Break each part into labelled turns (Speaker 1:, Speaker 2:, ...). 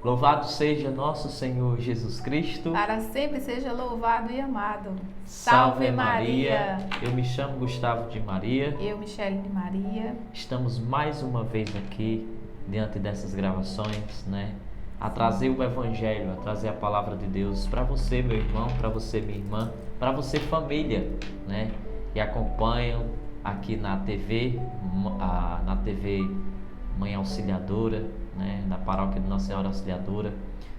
Speaker 1: Louvado seja nosso Senhor Jesus Cristo.
Speaker 2: Para sempre seja louvado e amado.
Speaker 1: Salve Maria! Eu me chamo Gustavo de Maria.
Speaker 2: Eu, Michele de Maria.
Speaker 1: Estamos mais uma vez aqui, diante dessas gravações, a trazer o Evangelho, a trazer a Palavra de Deus para você, meu irmão, para você, minha irmã, para você, família, que acompanham aqui na TV Mãe Auxiliadora, na paróquia de Nossa Senhora Auxiliadora,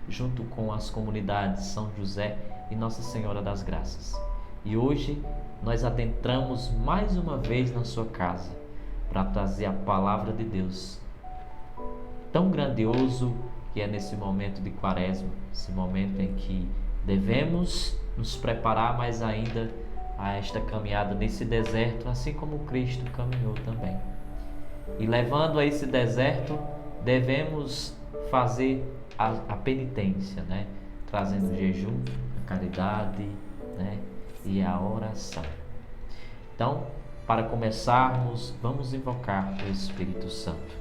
Speaker 1: junto com as comunidades São José e Nossa Senhora das Graças. E hoje nós adentramos mais uma vez na sua casa para trazer a Palavra de Deus. Tão grandioso que é nesse momento de Quaresma, esse momento em que devemos nos preparar mais ainda a esta caminhada nesse deserto, assim como Cristo caminhou também. E levando a esse deserto, devemos fazer a penitência, trazendo o jejum, a caridade, e a oração. Então, para começarmos, vamos invocar o Espírito Santo.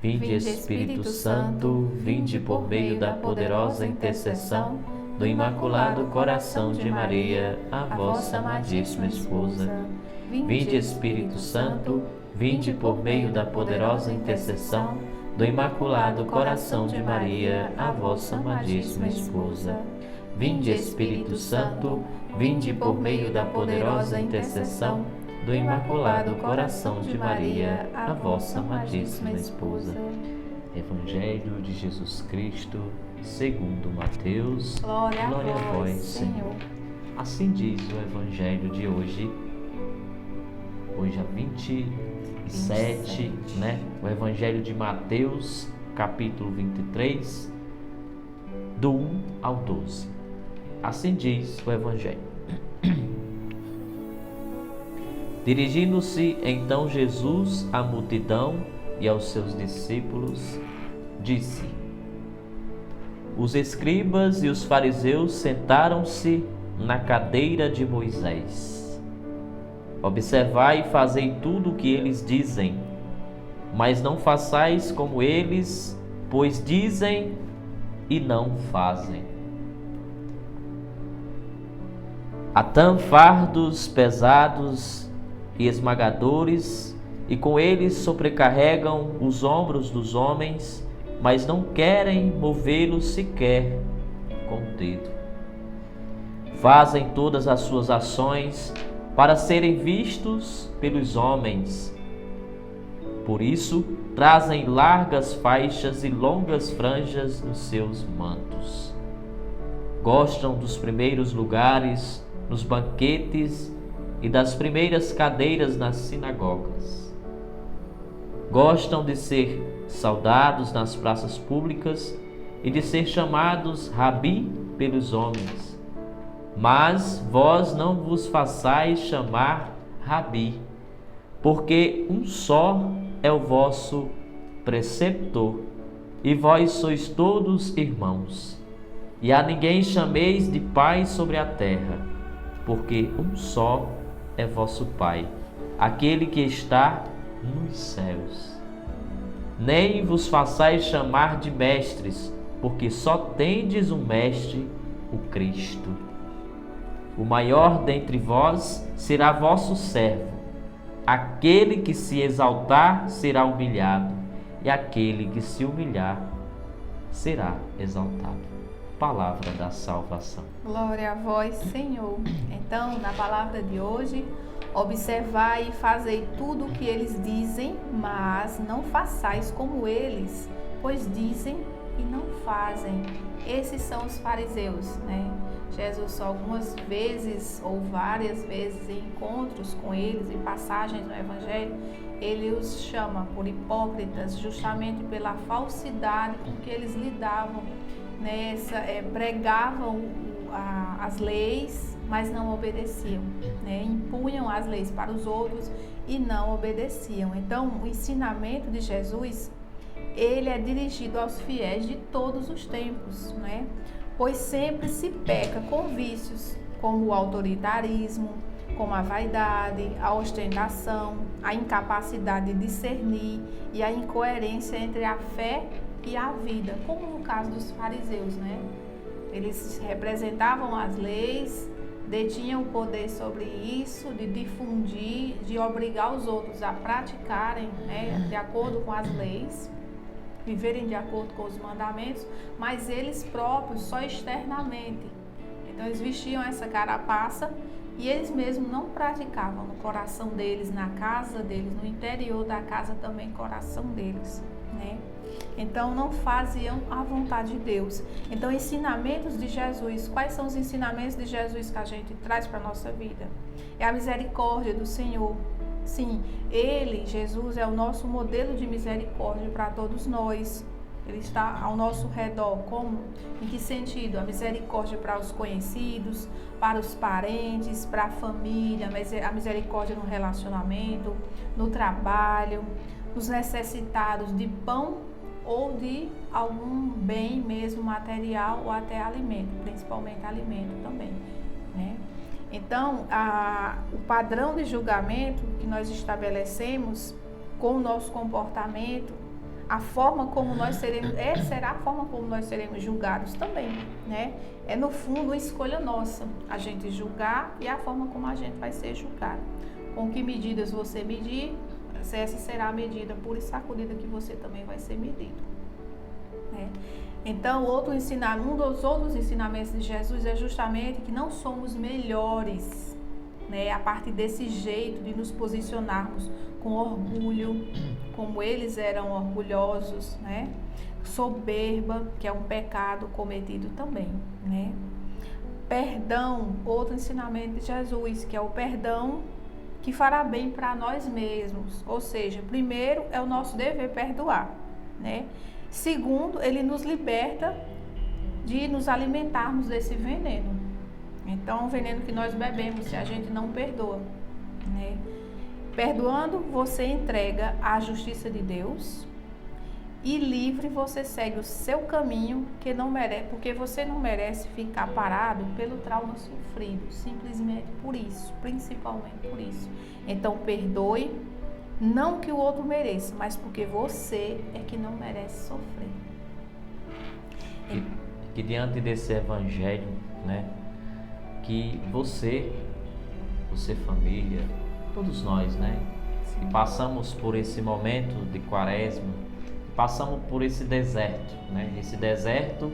Speaker 1: Vinde, Espírito Santo, vinde por meio da poderosa intercessão do Imaculado Coração de Maria, a vossa amadíssima esposa. Vinde, Espírito Santo, vinde por meio da poderosa intercessão do Imaculado Coração de Maria, a vossa amadíssima esposa. Vinde, Espírito Santo, vinde por meio da poderosa intercessão do Imaculado Coração de Maria, a vossa amadíssima esposa. Evangelho de Jesus Cristo, segundo Mateus.
Speaker 2: Glória a vós, Senhor.
Speaker 1: Assim diz o Evangelho de hoje. Hoje é 27, O Evangelho de Mateus, capítulo 23, do 1 ao 12. Assim diz o Evangelho. Dirigindo-se então Jesus à multidão e aos seus discípulos, disse: Os escribas e os fariseus sentaram-se na cadeira de Moisés. Observai e fazei tudo o que eles dizem, mas não façais como eles, pois dizem e não fazem. Atão fardos pesados e esmagadores, e com eles sobrecarregam os ombros dos homens, mas não querem movê-los sequer com o dedo. Fazem todas as suas ações para serem vistos pelos homens. Por isso, trazem largas faixas e longas franjas nos seus mantos. Gostam dos primeiros lugares nos banquetes e das primeiras cadeiras nas sinagogas. Gostam de ser saudados nas praças públicas e de ser chamados Rabi pelos homens. Mas vós não vos façais chamar Rabi, porque um só é o vosso preceptor, e vós sois todos irmãos. E a ninguém chameis de Pai sobre a terra, porque um só é vosso Pai, aquele que está nos céus. Nem vos façais chamar de mestres, porque só tendes um mestre, o Cristo. O maior dentre vós será vosso servo. Aquele que se exaltar será humilhado, e aquele que se humilhar será exaltado. Palavra da salvação.
Speaker 2: Glória a vós, Senhor. Então, na palavra de hoje, observai e fazei tudo o que eles dizem, mas não façais como eles, pois dizem e não fazem. Esses são os fariseus, Jesus só algumas vezes ou várias vezes em encontros com eles, em passagens no Evangelho, ele os chama por hipócritas, justamente pela falsidade com que eles lidavam, pregavam as leis, mas não obedeciam, impunham as leis para os outros e não obedeciam. Então, o ensinamento de Jesus, ele é dirigido aos fiéis de todos os tempos, pois sempre se peca com vícios, como o autoritarismo, como a vaidade, a ostentação, a incapacidade de discernir e a incoerência entre a fé e a vida, como no caso dos fariseus, né? Eles representavam as leis, detinham o poder sobre isso, de difundir, de obrigar os outros a praticarem, né, de acordo com as leis, viverem de acordo com os mandamentos, mas eles próprios só externamente. Então eles vestiam essa carapaça e eles mesmos não praticavam no coração deles, na casa deles, no interior da casa também, coração deles, né? Então não faziam a vontade de Deus. Então ensinamentos de Jesus, quais são os ensinamentos de Jesus que a gente traz para a nossa vida? É a misericórdia do Senhor. Sim, Ele, Jesus, é o nosso modelo de misericórdia para todos nós. Ele está ao nosso redor. Como? Em que sentido? A misericórdia para os conhecidos, para os parentes, para a família, mas a misericórdia no relacionamento, no trabalho, nos necessitados de pão ou de algum bem mesmo material ou até alimento, principalmente alimento também, né? Então, o padrão de julgamento que nós estabelecemos com o nosso comportamento, a forma como nós seremos, será a forma como nós seremos julgados também, né? É no fundo uma escolha nossa, a gente julgar e a forma como a gente vai ser julgado. Com que medidas você medir, essa será a medida pura e sacudida que você também vai ser medido, né? Então, um dos outros ensinamentos de Jesus é justamente que não somos melhores, né? A partir desse jeito de nos posicionarmos com orgulho, como eles eram orgulhosos, né? Soberba, que é um pecado cometido também, né? Perdão, outro ensinamento de Jesus, que é o perdão que fará bem para nós mesmos. Ou seja, primeiro é o nosso dever perdoar, né? Segundo, ele nos liberta de nos alimentarmos desse veneno. Então, o veneno que nós bebemos se a gente não perdoa, né? Perdoando, você entrega à justiça de Deus e livre você segue o seu caminho que não merece, porque você não merece ficar parado pelo trauma sofrido, simplesmente por isso, principalmente por isso. Então, perdoe, não que o outro mereça, mas porque você é que não merece sofrer.
Speaker 1: Que diante desse evangelho, né, que você família, todos nós, né, que passamos por esse momento de quaresma, passamos por esse deserto, né, esse deserto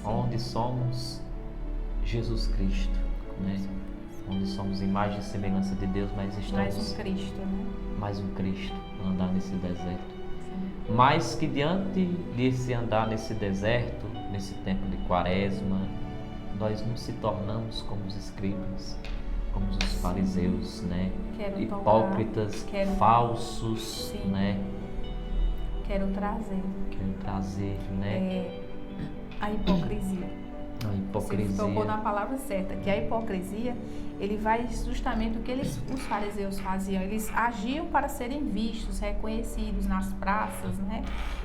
Speaker 1: onde somos Jesus Cristo, né, onde somos imagem e semelhança de Deus, mas estamos
Speaker 2: mais um Cristo, né?
Speaker 1: Mais um Cristo andar nesse deserto. Sim. Mas que diante desse andar nesse deserto, nesse tempo de quaresma, nós não se tornamos como os escribas, como os fariseus, né? Hipócritas, falsos, sim, né?
Speaker 2: Quero trazer,
Speaker 1: né?
Speaker 2: A hipocrisia.
Speaker 1: A hipocrisia.
Speaker 2: Você tocou na palavra certa, que a hipocrisia, ele vai justamente o que os fariseus faziam. Eles agiam para serem vistos, reconhecidos nas praças, né?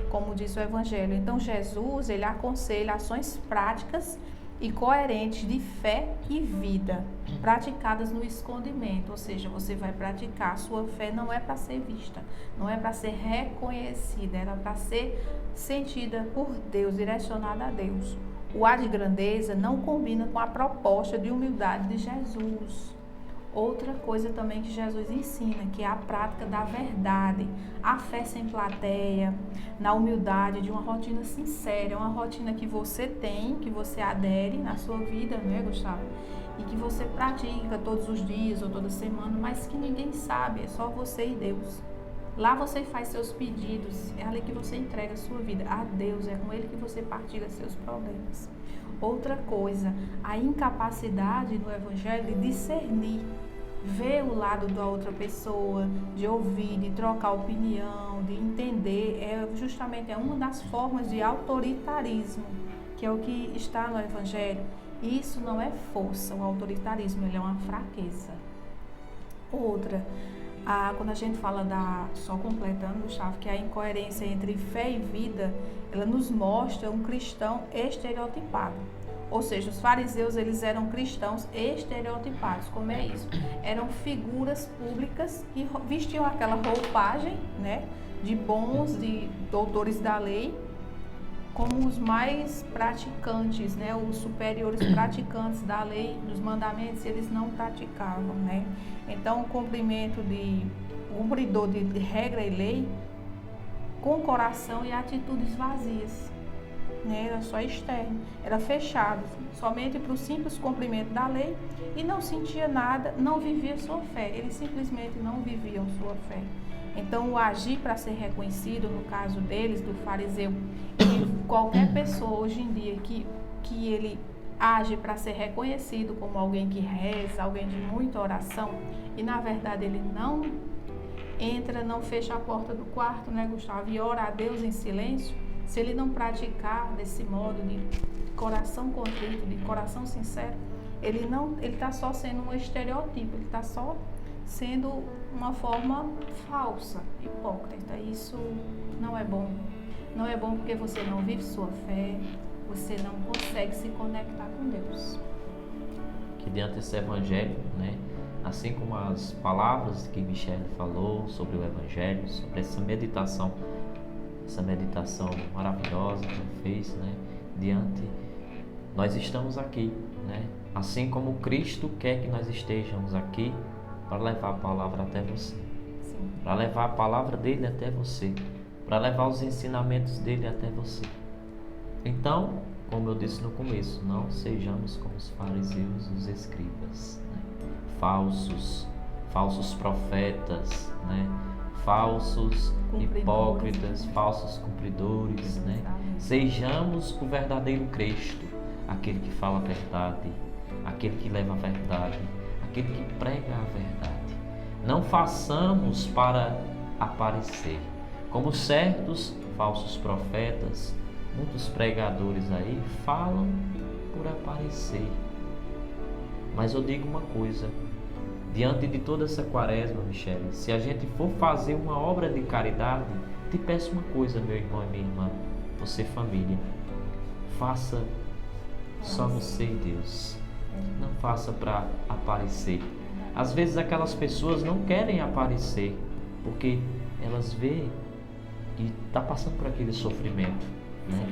Speaker 2: Como diz o Evangelho. Então, Jesus, ele aconselha ações práticas e coerentes de fé e vida, praticadas no escondimento. Ou seja, você vai praticar. A sua fé não é para ser vista, não é para ser reconhecida, era para ser sentida por Deus, direcionada a Deus. O ar de grandeza não combina com a proposta de humildade de Jesus. Outra coisa também que Jesus ensina, que é a prática da verdade, a fé sem plateia, na humildade de uma rotina sincera, uma rotina que você tem, que você adere na sua vida, né, Gustavo? E que você pratica todos os dias ou toda semana, mas que ninguém sabe, é só você e Deus. Lá você faz seus pedidos, é ali que você entrega a sua vida a Deus, é com Ele que você partilha seus problemas. Outra coisa, a incapacidade no Evangelho de discernir, ver o lado da outra pessoa, de ouvir, de trocar opinião, de entender, justamente uma das formas de autoritarismo, que é o que está no Evangelho. Isso não é força, o autoritarismo, ele é uma fraqueza. Outra, quando a gente fala só completando, Gustavo, que a incoerência entre fé e vida, ela nos mostra um cristão estereotipado. Ou seja, os fariseus, eles eram cristãos estereotipados. Como é isso? Eram figuras públicas que vestiam aquela roupagem, né, de bons, de doutores da lei, como os mais praticantes, né? Os superiores praticantes da lei, dos mandamentos, eles não praticavam, né? Então, o cumprimento o cumpridor de regra e lei com coração e atitudes vazias, né? Era só externo, era fechado somente para o simples cumprimento da lei e não sentia nada, não vivia sua fé, eles simplesmente não viviam sua fé. Então, o agir para ser reconhecido, no caso deles, do fariseu, e qualquer pessoa hoje em dia que ele age para ser reconhecido como alguém que reza, alguém de muita oração, e na verdade ele não entra, não fecha a porta do quarto, né, Gustavo, e ora a Deus em silêncio, se ele não praticar desse modo de coração contrito, de coração sincero, ele está só sendo um estereotipo, ele está só sendo uma forma falsa, hipócrita. Isso não é bom. Não é bom porque você não vive sua fé, você não consegue se conectar com Deus.
Speaker 1: Que diante desse evangelho, né, assim como as palavras que Michele falou sobre o evangelho, sobre essa meditação maravilhosa que ela fez, né, nós estamos aqui, né, assim como Cristo quer que nós estejamos aqui, para levar a palavra até você, para levar a palavra dele até você, para levar os ensinamentos dele até você. Então, como eu disse no começo, não sejamos como os fariseus e os escribas, né? falsos profetas, né? Falsos hipócritas, falsos cumpridores, né? Sejamos o verdadeiro Cristo, aquele que fala a verdade, aquele que leva a verdade, aquele que prega a verdade. Não façamos para aparecer, como certos falsos profetas, muitos pregadores aí falam por aparecer. Mas eu digo uma coisa, diante de toda essa quaresma, Michele, se a gente for fazer uma obra de caridade, te peço uma coisa, meu irmão e minha irmã, você família, faça só você e Deus. Não faça para aparecer. Às vezes aquelas pessoas não querem aparecer porque elas veem que está passando por aquele sofrimento, né?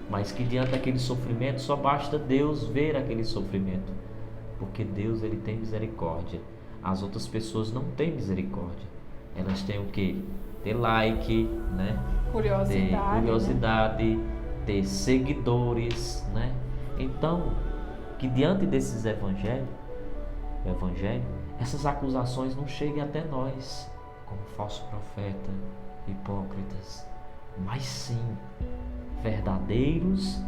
Speaker 1: Mas que diante daquele sofrimento só basta Deus ver aquele sofrimento, porque Deus, ele tem misericórdia. As outras pessoas não têm misericórdia. Elas têm o quê? Ter like, né? Curiosidade, ter seguidores, né? Então, que diante desses evangelho, essas acusações não cheguem até nós como falso profeta, hipócritas, mas sim verdadeiros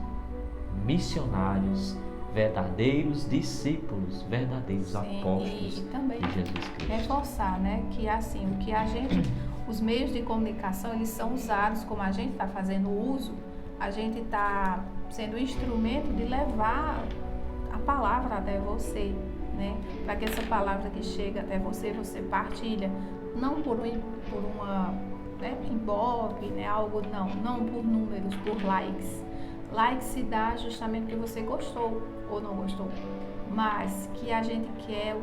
Speaker 1: missionários, verdadeiros discípulos, verdadeiros apóstolos de Jesus Cristo.
Speaker 2: Reforçar, né, que assim, os meios de comunicação, eles são usados, como a gente está fazendo uso, a gente está sendo instrumento de levar a palavra até você, né? Para que essa palavra que chega até você, você partilha, não por uma inbox, né? Algo não por números, por likes. Like se dá justamente porque você gostou ou não gostou, mas que a gente quer,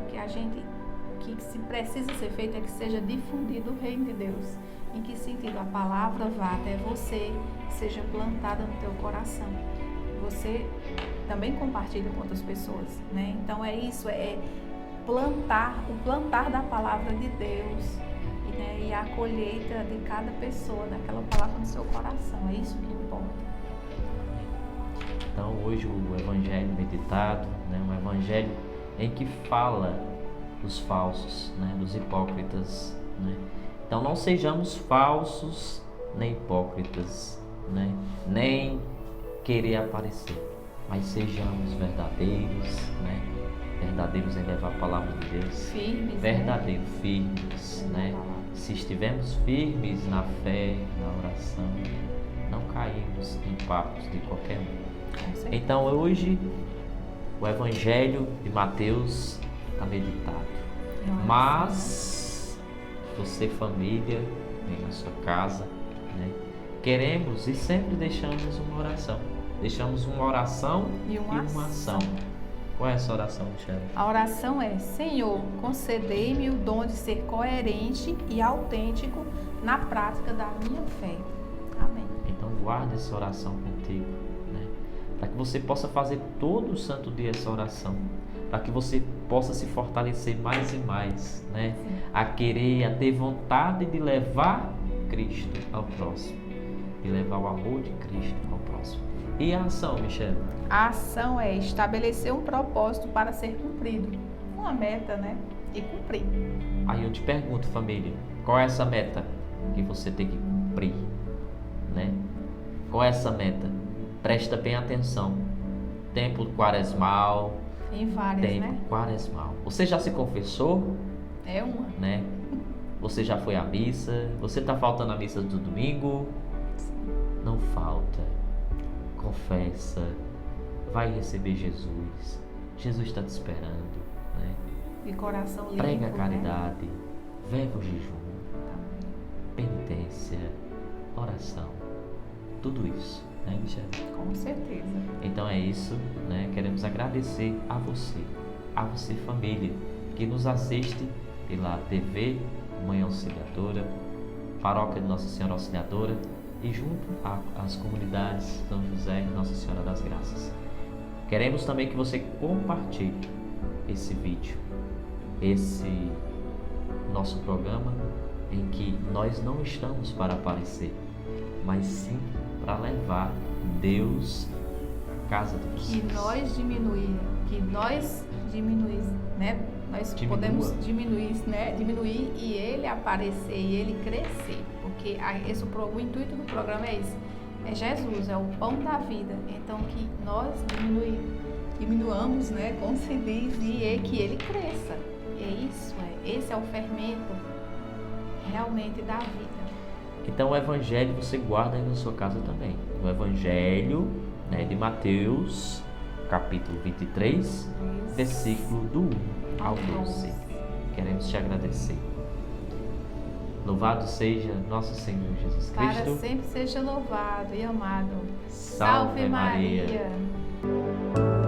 Speaker 2: que se precisa ser feito é que seja difundido o reino de Deus. Em que sentido? A palavra vá até você, seja plantada no teu coração. Você também compartilha com outras pessoas, né? Então é isso, é o plantar da palavra de Deus, né? E a colheita de cada pessoa, daquela palavra no seu coração. É isso que importa.
Speaker 1: Então hoje o evangelho meditado, né? Um evangelho em que fala dos falsos, né? Dos hipócritas, né? Então não sejamos falsos nem hipócritas, né? Nem querer aparecer, mas sejamos verdadeiros, né? Verdadeiros em levar a palavra de Deus,
Speaker 2: firmes,
Speaker 1: firmes, né? Se estivermos firmes na fé, na oração, não caímos em papos de qualquer um. Então hoje o evangelho de Mateus está meditado, mas você, família, vem na sua casa, né? Queremos e sempre deixamos uma oração. Deixamos uma oração e uma ação. Qual é essa oração, Michele?
Speaker 2: A oração é: Senhor, concedei-me o dom de ser coerente e autêntico na prática da minha fé. Amém.
Speaker 1: Então guarde essa oração contigo, né? Para que você possa fazer todo o santo dia essa oração, para que você possa se fortalecer mais e mais, né?
Speaker 2: Sim.
Speaker 1: A querer, a ter vontade de levar Cristo ao próximo, de levar o amor de Cristo ao próximo. E a ação, Michele?
Speaker 2: A ação é estabelecer um propósito para ser cumprido. Uma meta, né? E cumprir.
Speaker 1: Aí eu te pergunto, família, qual é essa meta que você tem que cumprir, né? Qual é essa meta? Presta bem atenção. Tempo quaresmal.
Speaker 2: Tem várias,
Speaker 1: Tempo
Speaker 2: né?
Speaker 1: quaresmal. Você já se confessou,
Speaker 2: É uma.
Speaker 1: né? Você já foi à missa? Você está faltando a missa do domingo? Não falta. Confessa. Vai receber Jesus. Jesus está te esperando, né?
Speaker 2: De coração limpo.
Speaker 1: Prega a
Speaker 2: né?
Speaker 1: caridade. Viva o jejum. Penitência. Oração. Tudo isso, né, Michele?
Speaker 2: Com certeza.
Speaker 1: Então é isso, né? Queremos agradecer a você família, que nos assiste pela TV Mãe Auxiliadora, Paróquia de Nossa Senhora Auxiliadora e junto às comunidades São José e Nossa Senhora das Graças. Queremos também que você compartilhe esse vídeo, esse nosso programa em que nós não estamos para aparecer, mas sim para levar Deus à casa de vocês.
Speaker 2: Que nós diminuir, né? Nós
Speaker 1: Diminua.
Speaker 2: podemos diminuir e ele aparecer e ele crescer, porque o intuito do programa é esse, é Jesus, é o pão da vida, então que nós diminuamos, né, como se diz, e que ele cresça, esse é o fermento realmente da vida.
Speaker 1: Então o Evangelho você guarda aí na sua casa também. O Evangelho, né, de Mateus, capítulo 23, versículo do 1 ao 12. Queremos te agradecer. Louvado seja nosso Senhor Jesus
Speaker 2: Para
Speaker 1: Cristo.
Speaker 2: sempre seja louvado e amado.
Speaker 1: Salve Maria.
Speaker 2: Maria.